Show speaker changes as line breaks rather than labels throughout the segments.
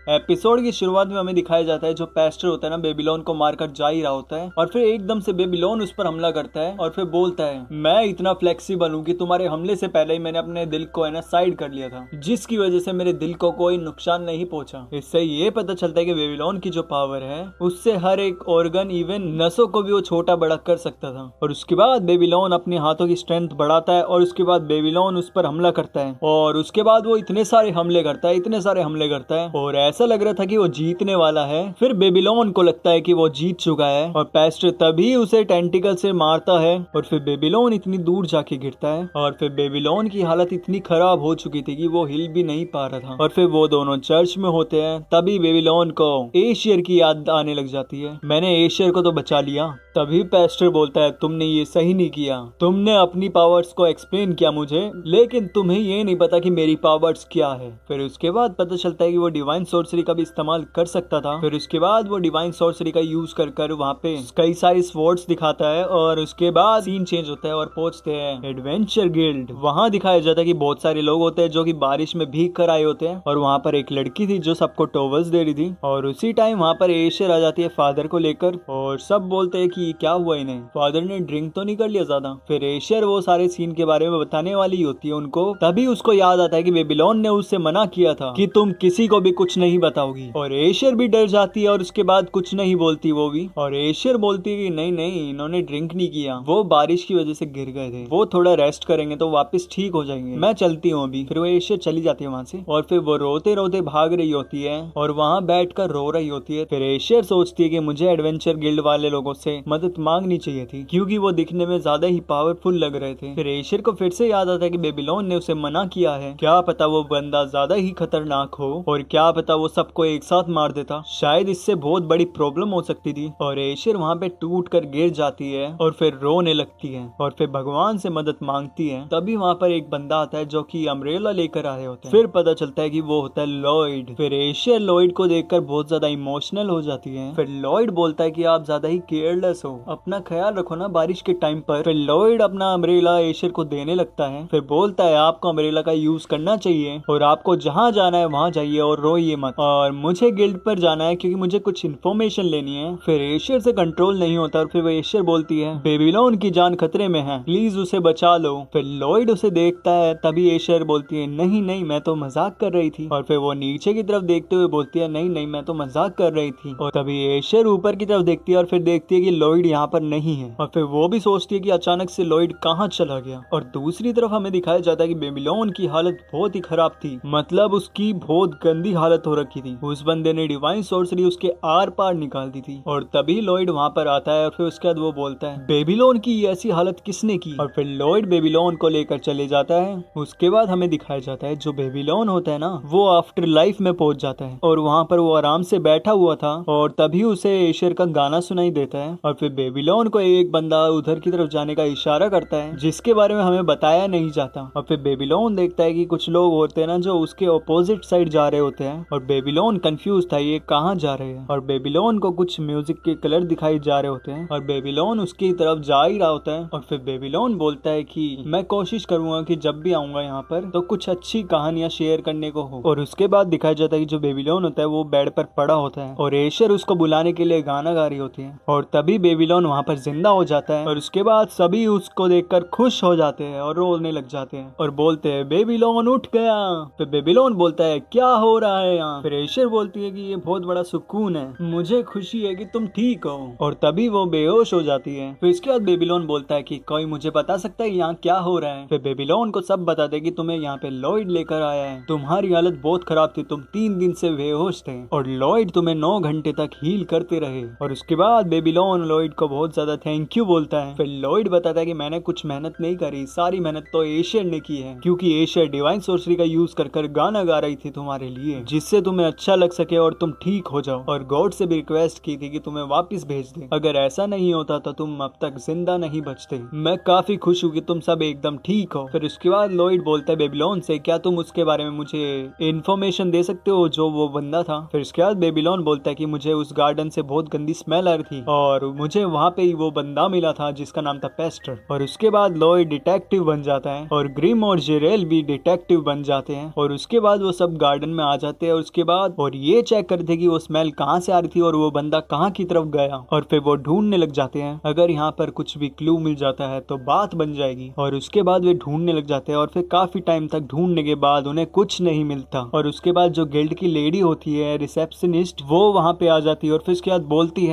Episode की शुरुआत में हमें दिखाया जाता है जो पेस्टर होता है ना, बेबीलोन को मारकर जा ही रहा होता है और फिर एकदम से बेबीलोन उस पर हमला करता है और फिर बोलता है मैं इतना फ्लेक्सिबल हूँ कि तुम्हारे हमले से पहले ही मैंने अपने दिल को है ना साइड कर लिया था, जिसकी वजह से मेरे दिल को कोई नुकसान नहीं पहुंचा। इससे ये पता चलता है कि बेबीलोन की जो पावर है उससे हर एक ऑर्गन इवन नसों को भी वो छोटा बड़ा कर सकता था। और उसके बाद बेबीलोन अपने हाथों की स्ट्रेंथ बढ़ाता है और उसके बाद बेबीलोन उस पर हमला करता है और उसके बाद वो इतने सारे हमले करता है और ऐसा लग रहा था कि वो जीतने वाला है। फिर बेबीलोन को लगता है कि वो जीत चुका है और पेस्टर तभी उसे टेंटिकल से मारता है और फिर बेबीलोन इतनी दूर जाके गिरता है और फिर बेबीलोन की हालत इतनी खराब हो चुकी थी कि वो हिल भी नहीं पा रहा था। और फिर वो दोनों चर्च में होते हैं, तभी बेबीलोन को एशियर की याद आने लग जाती है, मैंने एशियर को तो बचा लिया। तभी पेस्टर बोलता है तुमने ये सही नहीं किया, तुमने अपनी पावर्स को एक्सप्लेन किया मुझे, लेकिन तुम्हें ये नहीं पता कि मेरी पावर्स क्या है। फिर उसके बाद पता चलता है कि वो डिवाइन सॉर्सरी का भी इस्तेमाल कर सकता था। फिर उसके बाद वो डिवाइन सॉर्सरी का यूज कर वहाँ पे कई सारी स्वॉर्ड्स दिखाता है और उसके बाद सीन चेंज होता है और पहुंचते हैं एडवेंचर गिल्ड। वहाँ दिखाया जाता है कि बहुत सारे लोग होते हैं जो कि बारिश में भीग कर आए होते हैं और वहाँ पर एक लड़की थी जो सबको टॉवल्स दे रही थी और उसी टाइम वहाँ पर एशियर आ जाती है फादर को लेकर और सब बोलते हैं कि क्या हुआ इन्हें, फादर ने ड्रिंक तो नहीं कर लिया ज्यादा। फिर एशियर वो सारे सीन के बारे में बताने वाली होती है उनको, तभी उसको याद आता है कि बेबीलोन ने उससे मना किया था कि तुम किसी को भी कुछ नहीं बताओगी और एशियर भी डर जाती है और उसके बाद कुछ नहीं बोलती वो भी। और एशियर बोलती है कि नहीं नहीं इन्होंने ड्रिंक नहीं किया, वो बारिश की वजह से गिर गए थे, वो थोड़ा रेस्ट करेंगे तो वापस ठीक हो जाएंगे, मैं चलती हूँ अभी। फिर वो एशियर चली जाती है वहाँ से और फिर वो रोते रोते भाग रही होती है और वहाँ बैठ कर रो रही होती है। फिर एशियर सोचती है कि मुझे एडवेंचर गिल्ड वाले लोगों से मदद मांगनी चाहिए थी क्योंकि वो दिखने में ज्यादा ही पावरफुल लग रहे थे। फिर एशियर को फिर से याद आता है कि बेबीलोन ने उसे मना किया है, क्या पता वो बंदा ज्यादा ही खतरनाक हो और क्या पता वो सबको एक साथ मार देता, शायद इससे बहुत बड़ी प्रॉब्लम हो सकती थी। और एशियर वहाँ पे टूट कर गिर जाती है और फिर रोने लगती है और फिर भगवान से मदद मांगती है। तभी वहाँ पर एक बंदा आता है जो कि अम्ब्रेला लेकर आए होते हैं। फिर पता चलता है कि वो होता है लॉयड। फिर एशियर लॉयड को देखकर बहुत ज्यादा इमोशनल हो जाती है। फिर लॉयड बोलता है कि आप ज्यादा ही केयरलेस हो, अपना ख्याल रखो ना बारिश के टाइम पर। फिर लॉयड अपना अम्ब्रेला एशियर को देने लगता है, फिर बोलता है आपको अम्ब्रेला का यूज करना चाहिए और आपको जहाँ जाना है वहाँ जाइए और रोइए मत, और मुझे गिल्ड पर जाना है क्योंकि मुझे कुछ इन्फॉर्मेशन लेनी है। फिर एशियर से कंट्रोल नहीं होता और फिर वो एशियर बोलती है बेबीलोन की जान खतरे में है, प्लीज उसे बचा लो। फिर लॉयड उसे देखता है, तभी एशियर बोलती है नहीं नहीं मैं तो मजाक कर रही थी। और फिर वो नीचे की तरफ देखते हुए बोलती है नहीं नहीं मैं तो मजाक कर रही थी। और तभी एशियर ऊपर की तरफ देखती है और फिर देखती है कि लॉयड यहाँ पर नहीं है और फिर वो भी सोचती है कि अचानक से लॉयड कहाँ चला गया। और दूसरी तरफ हमें दिखाया जाता है कि बेबीलोन की हालत बहुत ही खराब थी, मतलब उसकी बहुत गंदी हालत हो रखी थी, उस बंदे ने डिवाइन सॉर्सरी उसके आर पार निकाल दी थी। और तभी लॉयड वहाँ पर आता है और फिर उसके बाद वो बोलता है बेबीलोन की ऐसी हालत किसने की। और फिर लॉयड बेबीलोन को लेकर चले जाता है। उसके बाद हमें दिखाया जाता है जो बेबीलोन होता है ना वो आफ्टर लाइफ में पहुंच जाता है और वहाँ पर वो आराम से बैठा हुआ था और तभी उसे एशियर का गाना सुनाई देता है और फिर बेबीलोन को एक बंदा उधर की तरफ जाने का इशारा करता है जिसके बारे में हमें बताया नहीं जाता। और फिर बेबीलोन देखता है कि कुछ लोग होते हैं ना जो उसके ऑपोजिट साइड जा रहे होते हैं और बेबीलोन कंफ्यूज था ये कहाँ जा रहे हैं। और बेबीलोन को कुछ म्यूजिक के कलर दिखाई जा रहे होते हैं और बेबीलोन उसकी तरफ जा ही रहा होता है। और फिर बेबीलोन बोलता है कि मैं कोशिश करूंगा कि जब भी आऊंगा यहाँ पर तो कुछ अच्छी कहानियां शेयर करने को हो। और उसके बाद दिखाया जाता है कि जो बेबीलोन होता है वो बेड पर पड़ा होता है और एशियर उसको बुलाने के लिए गाना गा रही होती है और तभी बेबीलोन वहाँ पर जिंदा हो जाता है। और उसके बाद सभी उसको देखकर खुश हो जाते हैं और रोने लग जाते हैं और बोलते हैं बेबीलोन उठ गया। फिर बेबीलोन बोलता है क्या हो रहा है यहाँ। फिर एशियर बोलती है कि ये बहुत बड़ा सुकून है, मुझे खुशी है कि तुम ठीक हो। और तभी वो बेहोश हो जाती है। फिर इसके बाद बेबीलोन बोलता है कि कोई मुझे बता सकता है यहाँ क्या हो रहा है। फिर बेबीलोन को सब बता दे कि तुम्हें यहाँ पे लॉयड लेकर आया है, तुम्हारी हालत बहुत खराब थी, तुम 3 दिन से बेहोश थे और लॉयड तुम्हें 9 घंटे तक हील करते रहे। और उसके बाद बेबीलोन लॉयड को बहुत ज्यादा थैंक यू बोलता है। फिर लॉयड बताता है कि मैंने कुछ मेहनत नहीं करी, सारी मेहनत तो एशियर ने की है क्योंकि एशियर डिवाइन सॉर्सरी का यूज कर गाना गा रही थी तुम्हारे लिए जिससे तुम्हें अच्छा लग सके और तुम ठीक हो जाओ, और गॉड से भी रिक्वेस्ट की थी कि तुम्हें वापस भेज दे, अगर ऐसा नहीं होता तो तुम अब तक जिंदा नहीं बचते। मैं काफी खुश हूँ कि तुम सब एकदम ठीक हो। फिर उसके बाद लॉयड बोलता है बेबीलोन से क्या तुम उसके बारे में मुझे इन्फॉर्मेशन दे सकते हो जो वो बंदा था। फिर उसके बाद बेबीलोन बोलता है कि मुझे उस गार्डन से बहुत गंदी स्मेल आ रही थी और मुझे वहाँ पे ही वो बंदा मिला था जिसका नाम था पेस्टर। और उसके बाद लॉयड डिटेक्टिव बन जाता है और ग्रिम और जेरेल भी डिटेक्टिव बन जाते हैं और उसके बाद वो सब गार्डन में आ जाते हैं और उसके बाद और ये चेक करते थे कि वो स्मेल कहाँ से आ रही थी और वो बंदा कहाँ की तरफ गया, और फिर वो ढूंढने लग जाते हैं। अगर यहाँ पर कुछ भी क्लू मिल जाता है तो बात बन जाएगी, और उसके बाद वे ढूंढने लग जाते हैं और फिर काफी टाइम तक ढूंढने के बाद उन्हें कुछ नहीं मिलता। और उसके बाद जो गिल्ड की लेडी होती है रिसेप्शनिस्ट, वो वहाँ पे आ जाती है और फिर उसके बाद बोलती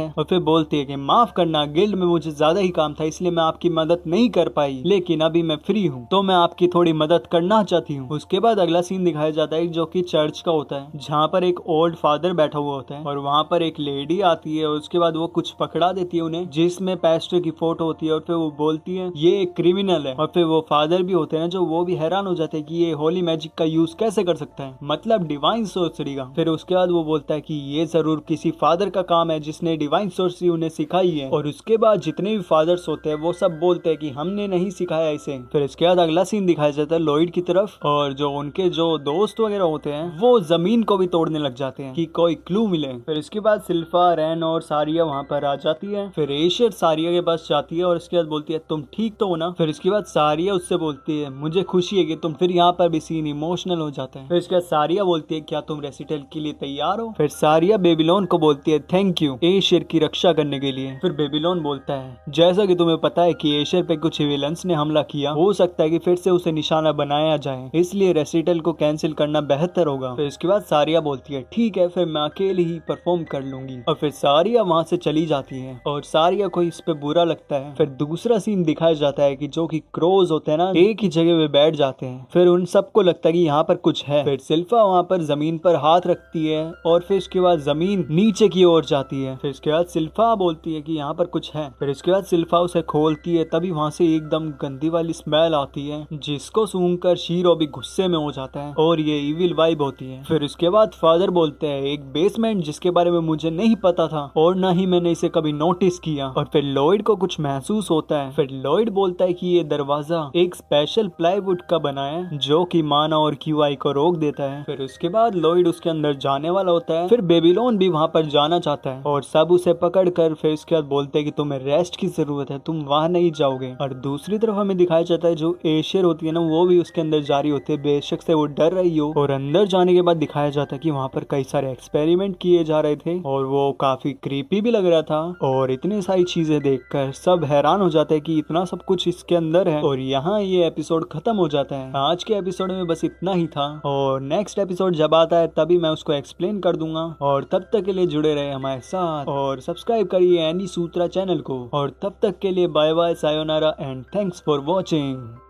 है कि माफ करना, गिल्ड में मुझे ज्यादा ही काम था इसलिए मैं आपकी मदद नहीं कर पाई, लेकिन अभी मैं फ्री हूँ तो मैं आपकी थोड़ी मदद करना चाहती हूँ। उसके बाद अगला सीन दिखाया जाता है जो कि चर्च का होता है, जहाँ पर एक ओल्ड फादर बैठा हुआ होता है और वहाँ पर एक लेडी आती है और उसके बाद वो कुछ पकड़ा देती है उन्हें, जिसमें पेस्टर की फोटो होती है और फिर वो बोलती है ये एक क्रिमिनल है। और फिर वो फादर भी होते हैं जो वो भी हैरान हो जाते हैं कि ये होली मैजिक का यूज कैसे कर सकता है, मतलब डिवाइन सोर्सरी का। फिर उसके बाद वो बोलता है कि ये जरूर किसी फादर का काम है जिसने डिवाइन सोर्सरी उन्हें सिखाई है। और उसके बाद जितने भी फादर्स होते हैं वो सब बोलते हैं कि हमने नहीं सिखाया इसे। फिर इसके बाद अगला सीन दिखाया जाता है लॉयड की तरफ, और जो उनके जो दोस्त वगैरह होते हैं वो जमीन को भी तोड़ने लग जाते हैं कि कोई क्लू मिले। फिर इसके बाद सिल्फा, रैन और सारिया वहाँ पर आ जाती है। फिर एशियर सारिया के पास जाती है और इसके बाद बोलती है तुम ठीक तो हो ना। फिर इसके बाद सारिया उससे बोलती है मुझे खुशी है कि तुम। फिर यहाँ पर भी सीन इमोशनल हो जाता है। फिर इसके बाद सारिया बोलती है क्या तुम रेसिटल के लिए तैयार हो। फिर सारिया बेबीलोन को बोलती है थैंक यू एशियर की रक्षा करने के लिए। फिर बेबीलोन बोलता है जैसा कि तुम्हें पता है कि एशियर पे कुछ विलन्स ने हमला किया, हो सकता है कि फिर से उसे निशाना बनाया जाए, इसलिए रेसिटल को कैंसिल करना बेहतर होगा। फिर इसके बाद सारिया बोलती है ठीक है, फिर मैं अकेले ही परफॉर्म कर लूंगी। और फिर सारिया वहाँ से चली जाती है और सारिया को इस पे बुरा लगता है। फिर दूसरा सीन दिखाया जाता है कि जो कि क्रोज होते हैं ना, एक ही जगह पे बैठ जाते हैं। फिर उन सबको लगता है कि यहाँ पर कुछ है। फिर सिल्फा वहाँ पर जमीन पर हाथ रखती है और फिर इसके बाद जमीन नीचे की ओर जाती है। फिर इसके बाद सिल्फा बोलती है कि यहाँ पर कुछ है। फिर इसके बाद सिल्फा उसे खोलती है, तभी वहाँ से एकदम गंदी वाली स्मेल आती है, जिसको सूंघकर शीरो भी गुस्से में हो जाता है और ये इविल वाइब होती है। फिर उसके बाद फादर बोलते हैं एक बेसमेंट जिसके बारे में मुझे नहीं पता था और ना ही मैंने इसे कभी नोटिस किया। और फिर लॉयड को कुछ महसूस होता है। फिर लॉयड बोलता है कि ये दरवाजा एक स्पेशल प्लाईवुड का बना है जो कि माना और क्यूआई को रोक देता है। फिर उसके बाद लॉयड उसके अंदर जाने वाला होता है। फिर बेबीलोन भी वहाँ पर जाना चाहता है और सब उसे पकड़ कर फिर इसके बाद बोलते हैं कि तुम्हें रेस्ट की जरूरत है, तुम वहाँ नहीं जाओगे। और दूसरी तरफ हमें दिखाया जाता है जो एशियर होती है ना, वो भी उसके अंदर जारी होती है, बेशक से वो डर रही हो। और अंदर जाने के बाद दिखाया जाता है कि वहाँ पर कई सारे एक्सपेरिमेंट किए जा रहे थे और वो काफी क्रीपी भी लग रहा था। और इतनी सारी चीजें देखकर सब हैरान हो जाते हैं कि इतना सब कुछ इसके अंदर है। और यहाँ ये एपिसोड खत्म हो जाता है। आज के एपिसोड में बस इतना ही था और नेक्स्ट एपिसोड जब आता है तभी मैं उसको एक्सप्लेन कर दूंगा। और तब तक के लिए जुड़े रहे हमारे साथ और सब्सक्राइब करिए एनी सूत्रा चैनल को। और तब तक के लिए bye bye, sayonara and thanks for watching.